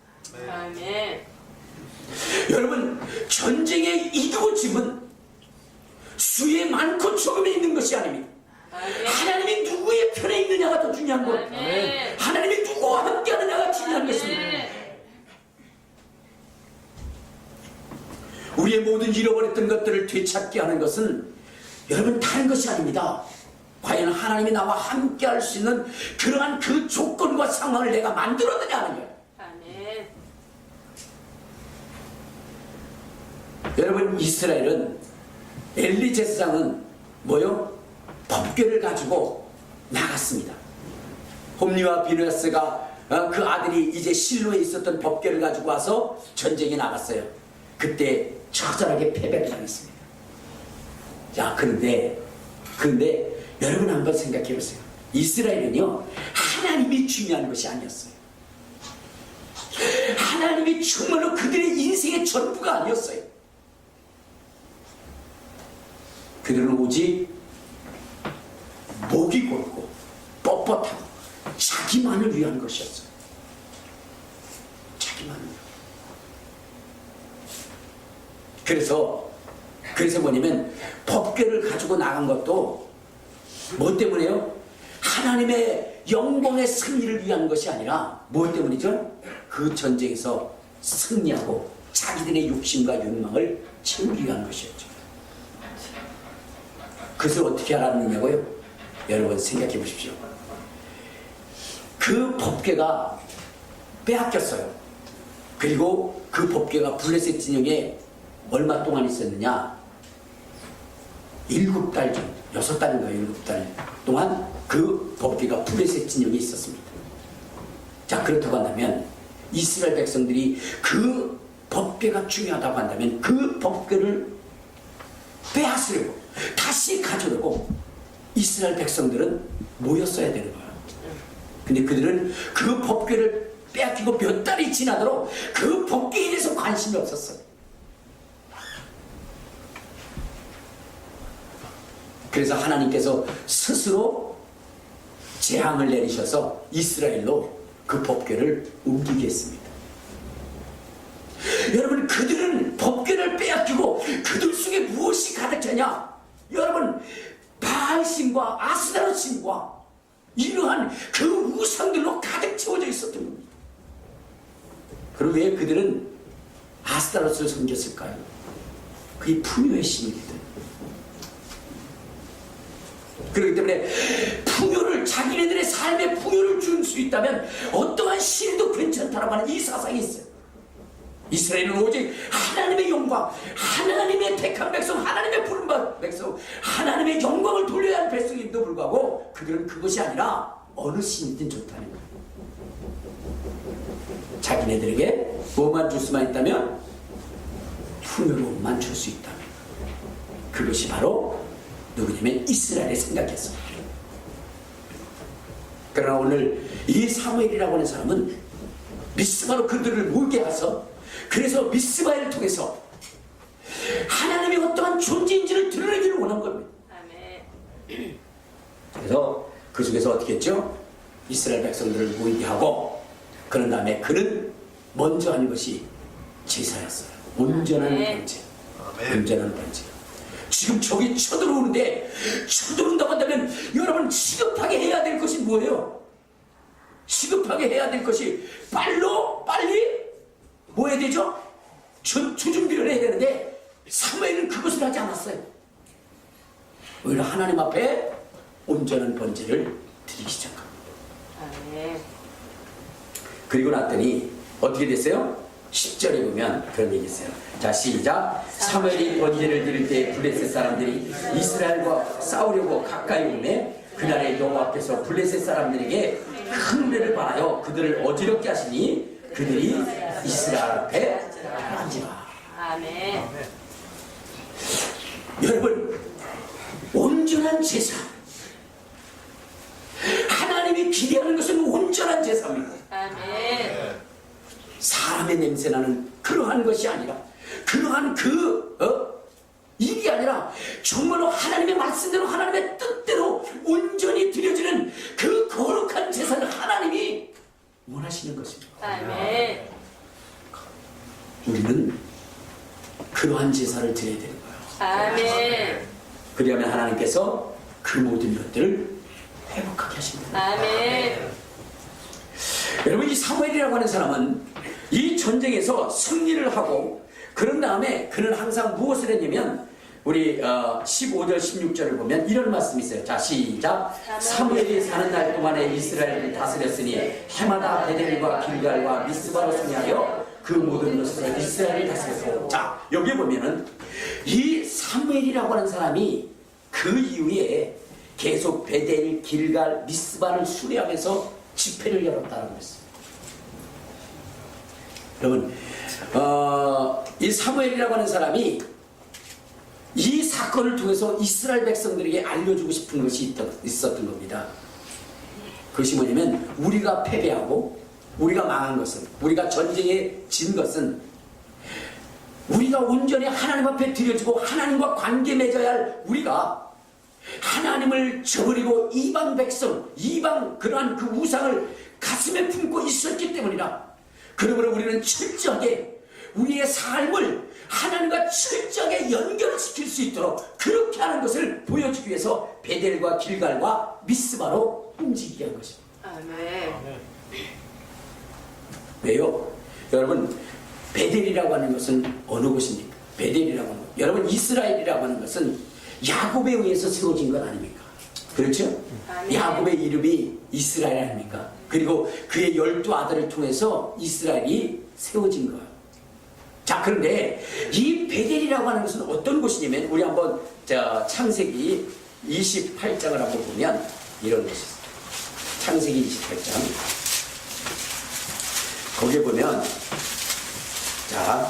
아멘. 여러분, 전쟁에 이기고 짐은 수에 많고 적음에 있는 것이 아닙니다. 아멘. 하나님이 누구의 편에 있느냐가 더 중요한 것. 아멘. 하나님이 누구와 함께 하느냐가 중요한 것입니다. 우리의 모든 잃어버렸던 것들을 되찾게 하는 것은 여러분 다른 것이 아닙니다. 과연 하나님이 나와 함께 할 수 있는 그러한 그 조건과 상황을 내가 만들었느냐 하는 거예요. 아멘. 여러분, 이스라엘은 엘리 제사장은 뭐요? 법궤를 가지고 나갔습니다. 홈리와 비느하스가 그 아들이 이제 실로에 있었던 법궤를 가지고 와서 전쟁에 나갔어요. 그때 처절하게 패배를 당했습니다. 자, 그런데 여러분 한번 생각해 보세요. 이스라엘은요, 하나님이 중요한 것이 아니었어요. 하나님이 정말로 그들의 인생의 전부가 아니었어요. 그들은 오직 목이 곧고 뻣뻣하고 자기만을 위한 것이었어요. 자기만을. 그래서 뭐냐면 법궤를 가지고 나간 것도 뭐 때문에요? 하나님의 영광의 승리를 위한 것이 아니라 뭐 때문이죠? 그 전쟁에서 승리하고 자기들의 욕심과 욕망을 채우기 위한 것이었죠. 그것을 어떻게 알았느냐고요? 여러분 생각해 보십시오. 그 법궤가 빼앗겼어요. 그리고 그 법궤가 블레셋 진영에 얼마 동안 있었느냐? 7달 정도, 6달인가 7달 동안 그 법궤가 블레셋 진영에 있었습니다. 자, 그렇다고 한다면 이스라엘 백성들이 그 법궤가 중요하다고 한다면 그 법궤를 빼앗으려고 다시 가져오려고 이스라엘 백성들은 모였어야 되는 거예요. 근데 그들은 그 법궤를 빼앗기고 몇 달이 지나도록 그 법궤에 대해서 관심이 없었어요. 그래서 하나님께서 스스로 재앙을 내리셔서 이스라엘로 그 법궤를 옮기게 했습니다. 여러분, 그들은 법궤를 빼앗기고 그들 속에 무엇이 가득 차냐? 여러분, 바알신과 아스다롯신과 이러한 그 우상들로 가득 채워져 있었던 겁니다. 그럼 왜 그들은 아스다롯을 섬겼을까요? 그게 풍요의 신이기 때문에. 그렇기 때문에 풍요를, 자기네들의 삶에 풍요를 줄 수 있다면 어떠한 신도 괜찮다라고 하는 이 사상이 있어요. 이스라엘은 오직 하나님의 영광, 하나님의 택한 백성, 하나님의 부름받은 백성, 하나님의 영광을 돌려야 하는 백성임에도 불구하고 그들은 그것이 아니라 어느 신이든 좋다는 거예요. 자기네들에게 뭐만 줄 수만 있다면? 풍요로움만 줄 수 있다면. 그것이 바로 누구냐면 이스라엘의 생각이었습니다. 그러나 오늘 이 사무엘이라고 하는 사람은 미스바로 그들을 몰게 해서, 그래서 미스바를 통해서 하나님의 어떠한 존재인지를 드러내기를 원한 겁니다. 아멘. 그래서 그 속에서 어떻게 했죠? 이스라엘 백성들을 모이게 하고, 그런 다음에 그는 먼저 한 것이 제사였어요. 온전한 번제. 온전한 번제. 지금 적이 쳐들어오는데, 쳐들어온다고 한다면 여러분 시급하게 해야 될 것이 뭐예요? 시급하게 해야 될 것이 빨리 뭐 해야 되죠? 주준비를 해야 되는데 사무엘은 그것을 하지 않았어요. 오히려 하나님 앞에 온전한 번제를 드리기 시작합니다. 아멘. 그리고 났더니 어떻게 됐어요? 10절에 보면 그런 얘기 있어요. 자, 시작. 사무엘이 번제를 드릴 때 블레셋 사람들이 이스라엘과 싸우려고 가까이 오매 그날에 여호와 앞에서 블레셋 사람들에게 큰 은혜를 바라여 그들을 어지럽게 하시니 그들이 이스라엘 앞에 앉으라. 아멘. 여러분, 온전한 제사, 하나님이 기대하는 것은 온전한 제사입니다. 아멘. 사람의 냄새나는 그러한 것이 아니라, 그러한 일이 아니라 정말로 하나님의 말씀대로, 하나님의 뜻대로 온전히 드려지는 그 거룩한 제사를 하나님이 원하시는 것입니다. 아멘. 우리는 그러한 제사를 드려야 되는 거예요. 아멘. 그리하면 하나님께서 그 모든 것들을 회복하게 하십니다. 아멘. 여러분, 이 사무엘이라고 하는 사람은 이 전쟁에서 승리를 하고, 그런 다음에 그는 항상 무엇을 했냐면, 우리 15절 16절을 보면 이런 말씀이 있어요. 자, 시작. 사무엘이 사는 날 동안에 이스라엘을 다스렸으니 해마다 베델과 길갈과 미스바로 승리하여 그 모든 것으로 이스라엘을 다스렸고. 자, 여기 보면은 이 사무엘이라고 하는 사람이 그 이후에 계속 베델, 길갈, 미스바를 수리하면서 집회를 열었다는 것입니다. 여러분, 이 사무엘이라고 하는 사람이 이 사건 사건을 통해서 이스라엘 백성들에게 알려주고 싶은 것이 있었던 겁니다. 그것이 뭐냐면 우리가 패배하고 우리가 망한 것은, 우리가 전쟁에 진 것은 우리가 온전히 하나님 앞에 드려지고 하나님과 관계 맺어야 할 우리가 하나님을 저버리고 이방 백성, 이방 그러한 그 우상을 가슴에 품고 있었기 때문이라. 그러므로 우리는 철저하게 우리의 삶을 하나님과 철저하게 연결시킬 수 있도록 그렇게 하는 것을 보여주기 위해서 베델과 길갈과 미스바로 움직이게 한 것입니다. 아멘. 왜요? 여러분, 베델이라고 하는 것은 어느 곳입니까? 베델이라고 하는 것. 여러분, 이스라엘이라고 하는 것은 야곱에 의해서 세워진 것 아닙니까? 그렇죠? 아멘. 야곱의 이름이 이스라엘 아닙니까? 그리고 그의 12 아들을 통해서 이스라엘이 세워진 거예요. 자, 그런데 이 베델이라고 하는 것은 어떤 곳이냐면, 우리 한번 창세기 28장을 한번 보면 이런 것이 있어요. 창세기 28장. 거기에 보면, 자,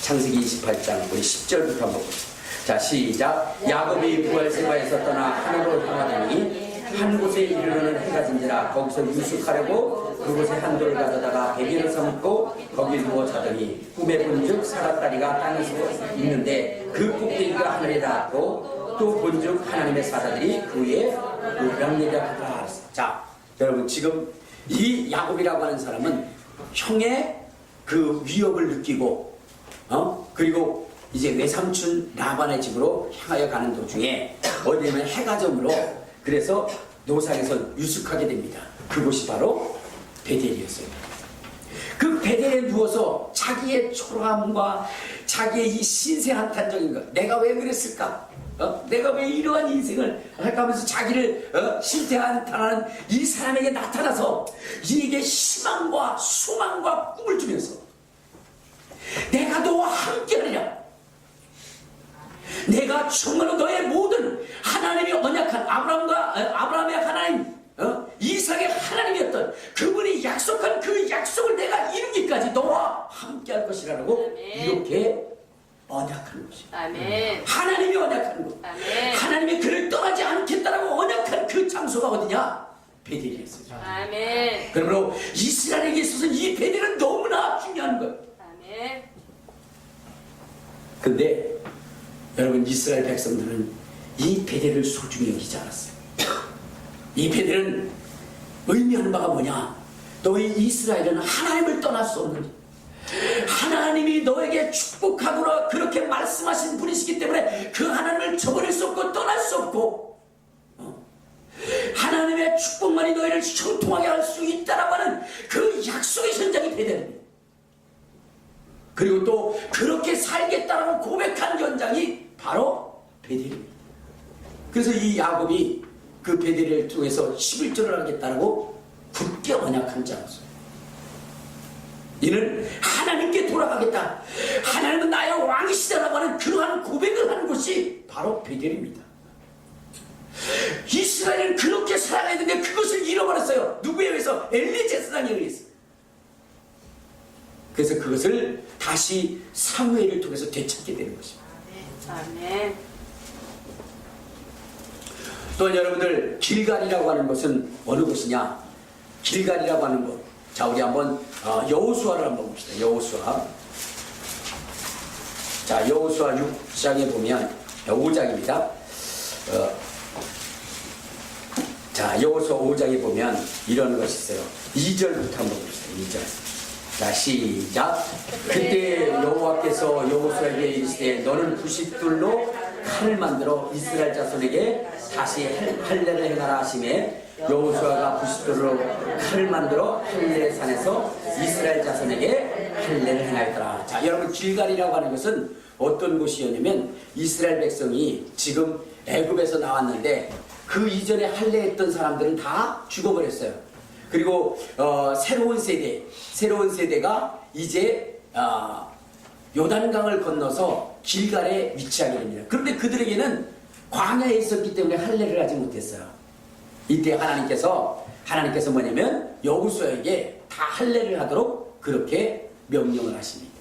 창세기 28장 우리 10절부터 한번 보시죠. 자, 시작. 야곱이 부엘세바에서 떠나 하늘로 향하더니 한 곳에 이르러는 해가 진지라 거기서 유숙하려고 그곳에 한 돌을 가져다가 베개를 삼고 거기 누워 자더니 꿈에 본즉 사람다리가 땅에서 있는데 그 꼭대기가 하늘에 닿았고 또 본즉 하나님의 사자들이 그 위에 오르락내리락 하더라. 자, 여러분, 지금 이 야곱이라고 하는 사람은 형의 그 위협을 느끼고 그리고 이제 외삼촌 라반의 집으로 향하여 가는 도중에 어디냐면 해가 저물어 그래서 노상에서 유숙하게 됩니다. 그곳이 바로 베델이었어요. 그 베델에 누워서 자기의 초라함과 자기의 이 신세한탄적인 것, 내가 왜 그랬을까? 내가 왜 이러한 인생을 할까 하면서 자기를 신세한탄하는 이 사람에게 나타나서 이에게 희망과 소망과 꿈을 주면서 내가 너와 함께하리라. 내가 정말로 너의 모든 하나님이 언약한 아브라함의 하나님, 이삭의 하나님이었던 그분이 약속한 그 약속을 내가 이루기까지 너와 함께할 것이라고 이렇게 언약하는 것이에요. 아멘. 하나님이 언약하는 것. 아멘. 하나님이 그를 떠나지 않겠다라고 언약한 그 장소가 어디냐? 베델이었어요. 아멘. 그러므로 이스라엘에게 있어서는 이 베델은 너무나 중요한 거예요. 아멘. 근데 여러분, 이스라엘 백성들은 이 베델을 소중히 여기지 않았어요. 이 베델은 의미하는 바가 뭐냐? 너희 이스라엘은 하나님을 떠날 수 없는, 하나님이 너에게 축복하거나 그렇게 말씀하신 분이시기 때문에 그 하나님을 저버릴 수 없고 떠날 수 없고 하나님의 축복만이 너희를 형통하게 할 수 있다라고 하는 그 약속의 현장이 베델입니다. 그리고 또 그렇게 살겠다라고 고백한 현장이 바로 베델입니다. 그래서 이 야곱이 그 베델을 통해서 11절을 하겠다라고 굳게 언약한 장소. 이는 하나님께 돌아가겠다, 하나님은 나의 왕이시다라고 하는 그러한 고백을 하는 곳이 바로 베델입니다. 이스라엘은 그렇게 살아가야 되는데 그것을 잃어버렸어요. 누구에 의해서? 엘리 제사장에 의해서. 그래서 그것을 다시 사무엘을 통해서 되찾게 되는 것입니다. 아멘. 또 여러분들, 길갈이라고 하는 것은 어느 곳이냐? 길갈이라고 하는 곳. 자, 우리 한번 여호수아를 한번 봅시다. 여호수아. 자, 여호수아 6장에 보면 5장입니다. 자, 여호수아 5장에 보면 이런 것이 있어요. 2절부터 한번 봅시다. 2절. 자, 시작. 그때 여호와께서 여호수아에게 이르시되 너는 부싯돌로 칼을 만들어 이스라엘 자손에게 다시 할례를 행하라 하시매 여호수아가 부싯돌로 칼을 만들어 할례 산에서 이스라엘 자손에게 할례를 행하였더라. 자, 여러분, 길갈이라고 하는 것은 어떤 곳이었냐면 이스라엘 백성이 지금 애굽에서 나왔는데 그 이전에 할례했던 사람들은 다 죽어버렸어요. 그리고 새로운 세대가 이제 요단강을 건너서 길갈에 위치하게 됩니다. 그런데 그들에게는 광야에 있었기 때문에 할례를 하지 못했어요. 이때 하나님께서 뭐냐면 여호수아에게 다 할례를 하도록 그렇게 명령을 하십니다.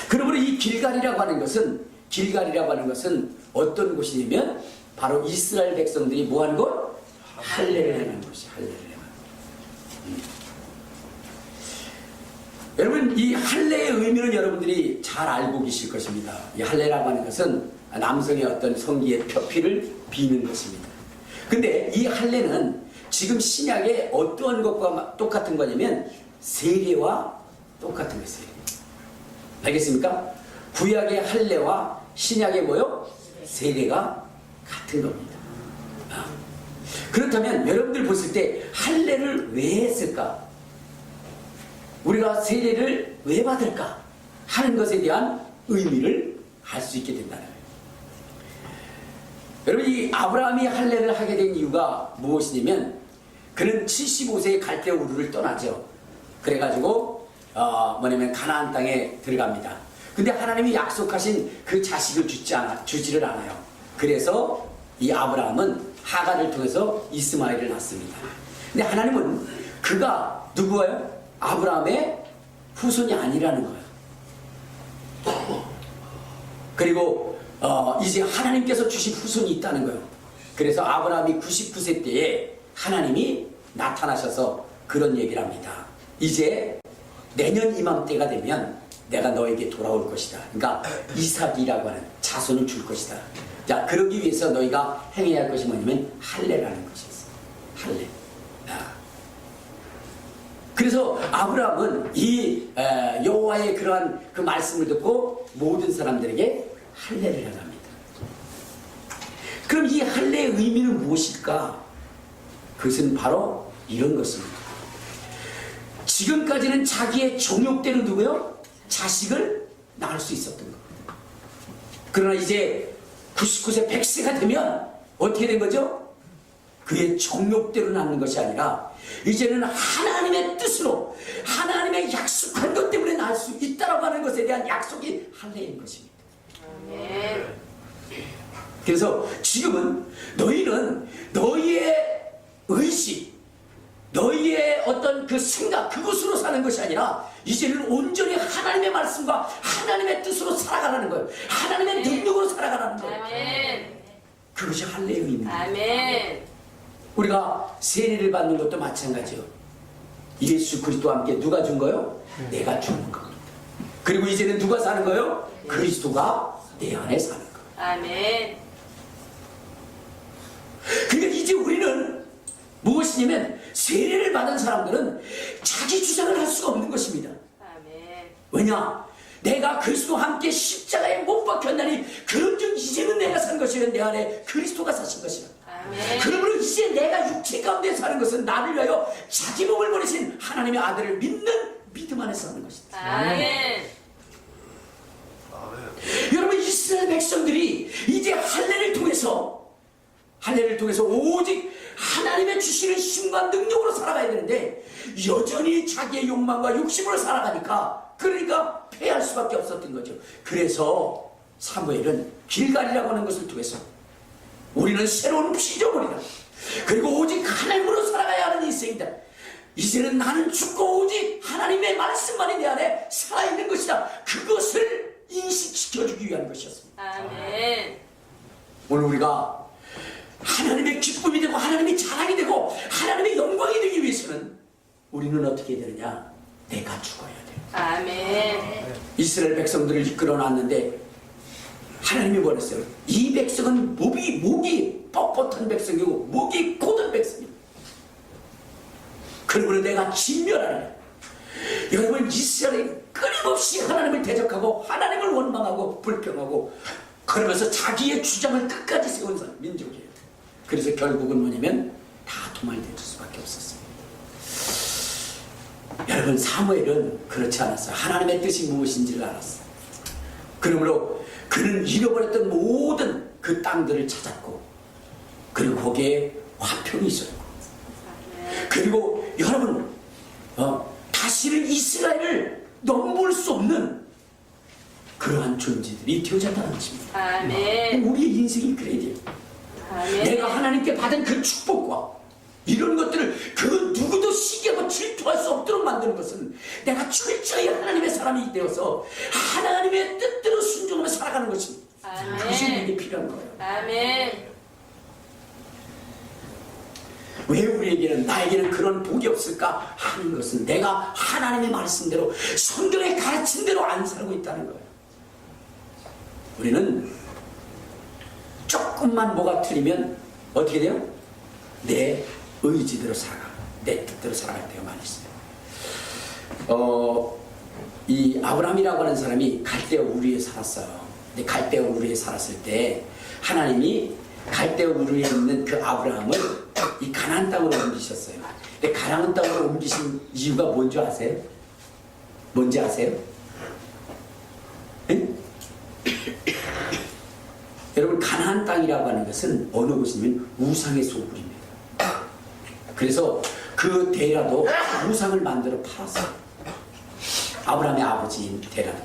그러므로 이 길갈이라고 하는 것은 길갈이라고 하는 것은 어떤 곳이냐면 바로 이스라엘 백성들이 뭐하는 곳? 할례를 하는 곳이 할례를 하는 곳. 여러분 이 할례의 의미는 여러분들이 잘 알고 계실 것입니다. 이 할례라고 하는 것은 남성의 어떤 성기의 표피를 비는 것입니다. 근데 이 할례는 지금 신약의 어떠한 것과 똑같은 거냐면 세례와 똑같은 것이에요. 알겠습니까? 구약의 할례와 신약의 뭐요? 세례가 같은 겁니다. 그렇다면 여러분들 보실 때 할례를 왜 했을까? 우리가 세례를 왜 받을까? 하는 것에 대한 의미를 알 수 있게 된다는 거예요. 여러분 이 아브라함이 할례를 하게 된 이유가 무엇이냐면 그는 75세에 갈대 우르를 떠나죠. 그래가지고 뭐냐면 가나안 땅에 들어갑니다. 근데 하나님이 약속하신 그 자식을 주지를 않아요. 그래서 이 아브라함은 하갈을 통해서 이스마엘을 낳습니다. 근데 하나님은 그가 누구예요? 아브라함의 후손이 아니라는 거예요. 그리고 이제 하나님께서 주신 후손이 있다는 거예요. 그래서 아브라함이 99세 때에 하나님이 나타나셔서 그런 얘기를 합니다. 이제 내년 이맘때가 되면 내가 너에게 돌아올 것이다. 그러니까 이삭이라고 하는 자손을 줄 것이다. 자, 그러기 위해서 너희가 행해야 할 것이 뭐냐면 할례라는 것이었어요. 할례. 그래서 아브라함은 이 여호와의 그러한 그 말씀을 듣고 모든 사람들에게 할례를 행합니다. 그럼 이 할례의 의미는 무엇일까? 그것은 바로 이런 것입니다. 지금까지는 자기의 정욕대로 누구요? 자식을 낳을 수 있었던 겁니다. 그러나 이제 99세 100세가 되면 어떻게 된 거죠? 그의 정욕대로 낳는 것이 아니라 이제는 하나님의 뜻으로 하나님의 약속한 것 때문에 낳을 수 있다라고 하는 것에 대한 약속이 할례인 것입니다. 아멘. 그래서 지금은 너희는 너희의 의식, 너희의 어떤 그 생각, 그것으로 사는 것이 아니라 이제는 온전히 하나님의 말씀과 하나님의 뜻으로 살아가라는 거예요. 하나님의 능력으로 살아가라는 거예요. 아멘. 그것이 할례의 의미입니다. 아멘. 우리가 세례를 받는 것도 마찬가지요. 예수 그리스도와 함께 누가 준 거요? 내가 주는 겁니다. 그리고 이제는 누가 사는 거요? 그리스도가 내 안에 사는 거. 아멘. 그러니까 이제 우리는 무엇이냐면 세례를 받은 사람들은 자기 주장을 할 수가 없는 것입니다. 아멘. 왜냐? 내가 그리스도와 함께 십자가에 못 박혔나니 그런즉 이제는 내가 산 것이 아니라 내 안에 그리스도가 사신 것이라. 아멘. 그러므로 이제 내가 육체 가운데 사는 것은 나를 위하여 자기 몸을 버리신 하나님의 아들을 믿는 믿음 안에 사는 것이다. 아멘. 여러분 이스라엘 백성들이 이제 할례를 통해서 오직 하나님의 주시는 힘과 능력으로 살아가야 되는데 여전히 자기의 욕망과 욕심으로 살아가니까 그러니까 패할 수밖에 없었던 거죠. 그래서 사무엘은 길갈이라고 하는 것을 통해서 우리는 새로운 피조물이다. 그리고 오직 하나님으로 살아가야 하는 인생이다. 이제는 나는 죽고 오직 하나님의 말씀만이 내 안에 살아있는 것이다. 그것을 인식시켜주기 위한 것이었습니다. 아멘. 오늘 우리가 하나님의 기쁨이 되고 하나님의 자랑이 되고 하나님의 영광이 되기 위해서는 우리는 어떻게 해야 되느냐? 내가 죽어야 돼요. 아멘. 이스라엘 백성들을 이끌어놨는데 하나님이 뭐랬어요? 이 백성은 목이 뻣뻣한 백성이고 목이 곧은 백성이에요. 그러므로 내가 진멸하리라. 여러분 이스라엘이 끊임없이 하나님을 대적하고 하나님을 원망하고 불평하고 그러면서 자기의 주장을 끝까지 세운 사람 민족이에요. 그래서 결국은 뭐냐면 다 도말될 수밖에 없었습니다. 여러분 사무엘은 그렇지 않았어요. 하나님의 뜻이 무엇인지를 알았어요. 그러므로 그는 잃어버렸던 모든 그 땅들을 찾았고 그리고 거기에 화평이 있었고 그리고 여러분 다시는 이스라엘을 넘볼 수 없는 그러한 존재들이 되어졌다는 것입니다. 아멘. 우리의 인생이 그래야 돼요. 아멘. 내가 하나님께 받은 그 축복과 이런 것들을 그 누구도 시기하고 질투할 수 없도록 만드는 것은 내가 철저히 하나님의 사람이 되어서 하나님의 뜻대로 순종하며 살아가는 것입니다. 그것이 아멘. 우리에게 필요한 거예요. 아멘. 왜 우리에게는 나에게는 그런 복이 없을까 하는 것은 내가 하나님의 말씀대로 성경의 가르친 대로 안 살고 있다는 거예요. 우리는 조금만 뭐가 틀리면 어떻게 돼요? 내 의지대로 살아가, 내 뜻대로 살아갈 때가 많이 있어요. 이 아브라함이라고 하는 사람이 갈대아 우르에 살았어요. 근데 갈대아 우르에 살았을 때 하나님이 갈대아 우르에 있는 그 아브라함을 이 가나안 땅으로 옮기셨어요. 근데 가나안 땅으로 옮기신 이유가 뭔지 아세요? 뭔지 아세요? 응? 여러분, 가나안 땅이라고 하는 것은 어느 곳이냐면 우상의 소굴입니다. 그래서 그 데라도 우상을 만들어 팔았어요. 아브라함의 아버지인 데라도.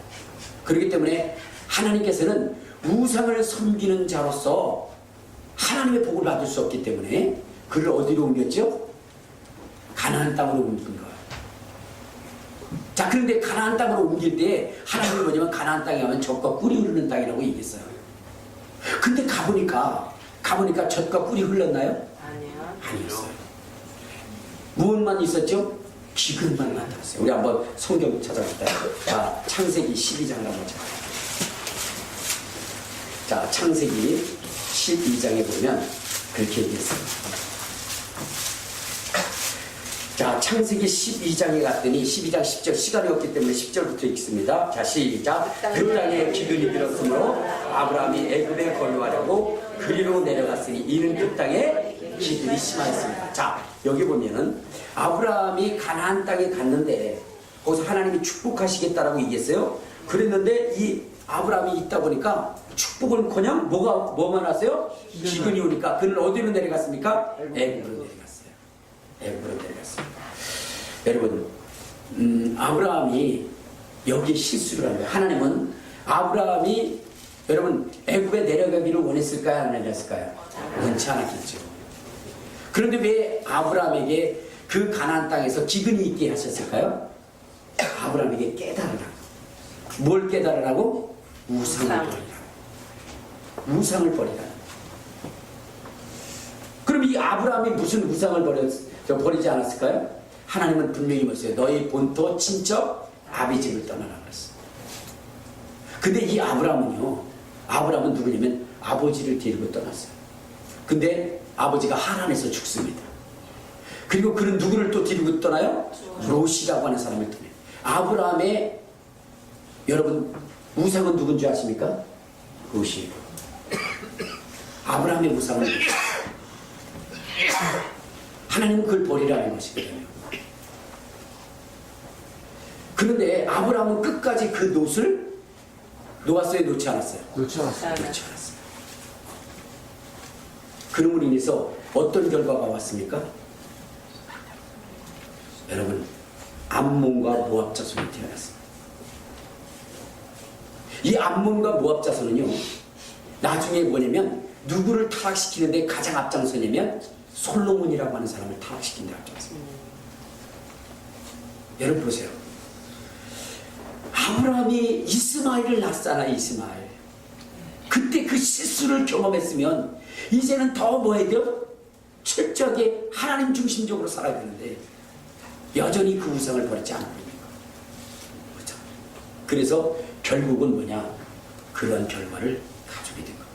그렇기 때문에 하나님께서는 우상을 섬기는 자로서 하나님의 복을 받을 수 없기 때문에 그를 어디로 옮겼죠? 가나안 땅으로 옮긴 거예요. 자, 그런데 가나안 땅으로 옮길 때 하나님이 뭐냐면 가나안 땅에 가면 젖과 꿀이 흐르는 땅이라고 얘기했어요. 근데 가보니까 젖과 꿀이 흘렀나요? 아니요. 아니었어요. 무엇만 있었죠? 기근만 나타났어요. 우리 한번 성경 찾아볼까요? 자, 창세기 12장을 한번 찾아볼까요? 자, 창세기 12장에 보면 그렇게 얘기했어요. 자, 창세기 12장에 갔더니 12장 10절, 시간이 없기 때문에 10절부터 읽습니다. 자, 시작. 그 땅에 기근이 들었으므로 아브라함이 애굽에 거류하려고 그리로 내려갔으니 이는 그 땅에 기근이 심하였습니다. 자, 여기 보면은 아브라함이 가나안 땅에 갔는데 거기서 하나님이 축복하시겠다라고 얘기했어요. 그랬는데 이 아브라함이 있다 보니까 축복은커녕 뭐만 하세요? 기근이 오니까 그는 어디로 내려갔습니까? 애굽으로 내려갔어요. 애굽으로 내려갔습니다. 여러분, 아브라함이 여기 실수를 한 거예요. 하나님은 아브라함이 여러분 애굽에 내려가기를 원했을까요? 안 원했을까요? 원치 않았겠죠. 그런데 왜 아브라함에게 그 가나안 땅에서 기근이 있게 하셨을까요? 아브라함에게 깨달으라고. 뭘 깨달으라고? 우상을 버리라고. 우상을 버리라. 그럼 이 아브라함이 무슨 우상을 버리지 않았을까요? 하나님은 분명히 말했어요. 너희 본토 친척 아비 집을 떠나라 그랬어요. 근데 이 아브라함은 누구냐면 아버지를 데리고 떠났어요. 근데 아버지가 하란에서 죽습니다. 그리고 그는 누구를 또 데리고 떠나요? 롯이라고 하는 사람을 떠나요. 아브라함의 여러분 우상은 누군지 아십니까? 롯이에요. 아브라함의 우상은 하나님은 그걸 버리라는 것이거든요. 그런데 아브라함은 끝까지 그 롯을 놓았어요? 놓지 않았어요? 놓지 않았어요. 놓지 않았어요. 그럼으로 인해서 어떤 결과가 왔습니까? 여러분, 암몬과 모압 자손이 태어났습니다. 이 암몬과 모압 자손은요, 나중에 뭐냐면 누구를 타락시키는데 가장 앞장서냐면 솔로몬이라고 하는 사람을 타락시킨 데 앞장섭니다. 여러분 보세요. 아브라함이 이스마엘을 낳았잖아요. 이스마엘. 그때 그 실수를 경험했으면 이제는 더 뭐 해야 돼요? 철저하게 하나님 중심적으로 살아야 되는데 여전히 그 우상을 버리지 않으니까. 그렇죠? 그래서 결국은 뭐냐? 그런 결과를 가지게 된 거예요.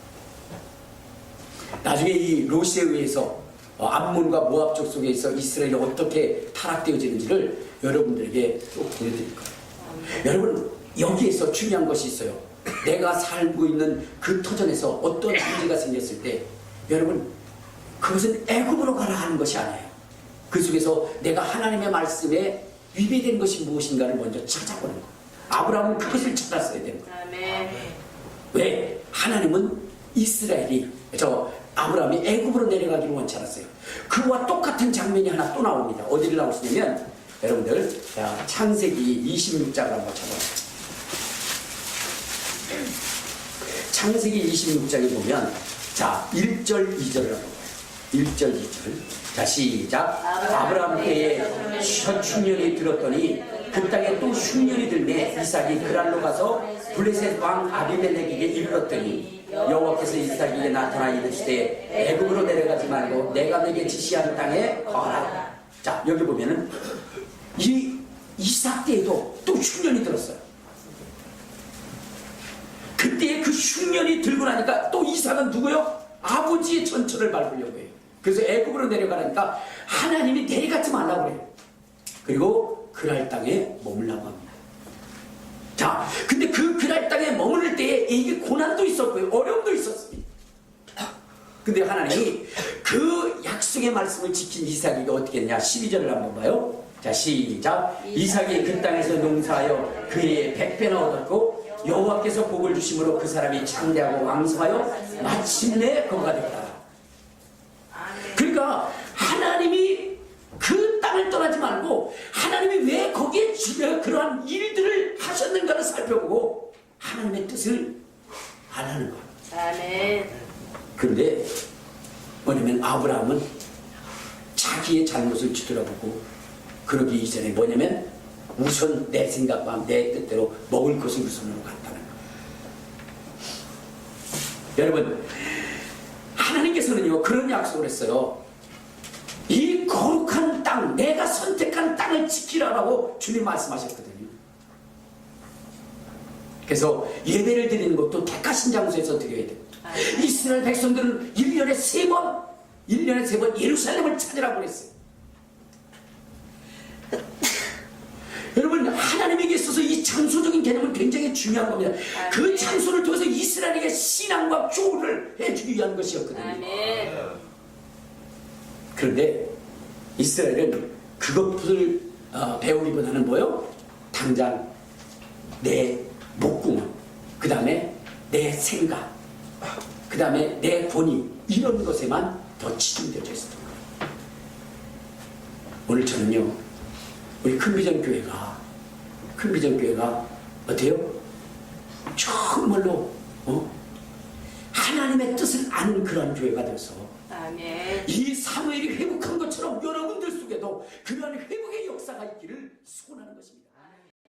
나중에 이 롯에 의해서 암몬과 모압 족 속에서 이스라엘이 어떻게 타락되어지는지를 여러분들에게 또 보여드릴 거예요. 여러분, 여기에서 중요한 것이 있어요. 내가 살고 있는 그 터전에서 어떤 문제가 생겼을 때 여러분, 그것은 애굽으로 가라 하는 것이 아니에요. 그 속에서 내가 하나님의 말씀에 위배된 것이 무엇인가를 먼저 찾아보는 거예요. 아브라함은 그것을 찾았어야 되는 거예요. 아멘. 왜? 하나님은 아브라함이 애굽으로 내려가기를 원치 않았어요. 그와 똑같은 장면이 하나 또 나옵니다. 어디를 나오시냐면 여러분들, 자, 창세기 26장을 한번 찾아보세요. 창세기 26장에 보면 자, 1절 2절을 한번 봐요. 1절 2절. 자, 시작. 아브라함 때에 첫 충년이 들었더니 그 땅에 또 흉년이 들매 이삭이 그랄로 가서 블레셋 왕 아비멜렉에게 이르렀더니 여호와께서 이삭에게 나타나 이르시되 애굽으로 내려가지 말고 내가 내게 지시한 땅에 거하라. 자, 여기 보면은 이 이삭 때에도 또 흉년이 들었어요. 그때 그 흉년이 들고 나니까 또 이삭은 누구요? 아버지의 전처를 밟으려고 해요. 그래서 애굽으로 내려가니까 하나님이 내려가지 말라고 그래요. 그리고 그랄 땅에 머물라고 합니다. 자, 근데 그 그랄 땅에 머무를 때에 이게 고난도 있었고요, 어려움도 있었습니다. 근데 하나님이 그 약속의 말씀을 지킨 이삭에게 어떻게 했냐? 12절을 한번 봐요. 자, 시작. 이삭이 그 땅에서 농사하여 그의 100배나 얻었고 여호와께서 복을 주심으로 그 사람이 장대하고 왕성하여 마침내 거가 됐다. 그러니까 하나님이 그 땅을 떠나지 말고 하나님이 왜 거기에 그러한 일들을 하셨는가를 살펴보고 하나님의 뜻을 알라는 거예요. 아멘. 그런데 뭐냐면 아브라함은 자기의 잘못을 뒤돌아보고 그러기 이전에 뭐냐면 우선 내 생각과 내 뜻대로 먹을 것을 우선으로 갔다는 거예요. 여러분, 하나님께서는요 그런 약속을 했어요. 이 거룩한 땅, 내가 선택한 땅을 지키라고 주님 말씀하셨거든요. 그래서 예배를 드리는 것도 택하신 장소에서 드려야 돼요. 이스라엘 백성들은 1년에 3번 예루살렘을 찾으라고 그랬어요. 여러분, 하나님에게 있어서 이 장소적인 개념은 굉장히 중요한 겁니다. 그 장소를 통해서 이스라엘에게 신앙과 교훈을 해주기 위한 것이었거든요. 아멘. 그런데 이스라엘은 그것을 배우기보다는 뭐요? 당장 내 목구멍, 그 다음에 내 생각, 그 다음에 내 권위, 이런 것에만 더 치중되어 있었던 거예요. 오늘 저는요 우리 큰비전 교회가 어때요? 정말로 하나님의 뜻을 아는 그런 교회가 돼서 아멘. 이 사무엘이 회복한 것처럼 여러분들 속에도 그러한 회복의 역사가 있기를 소원하는 것입니다.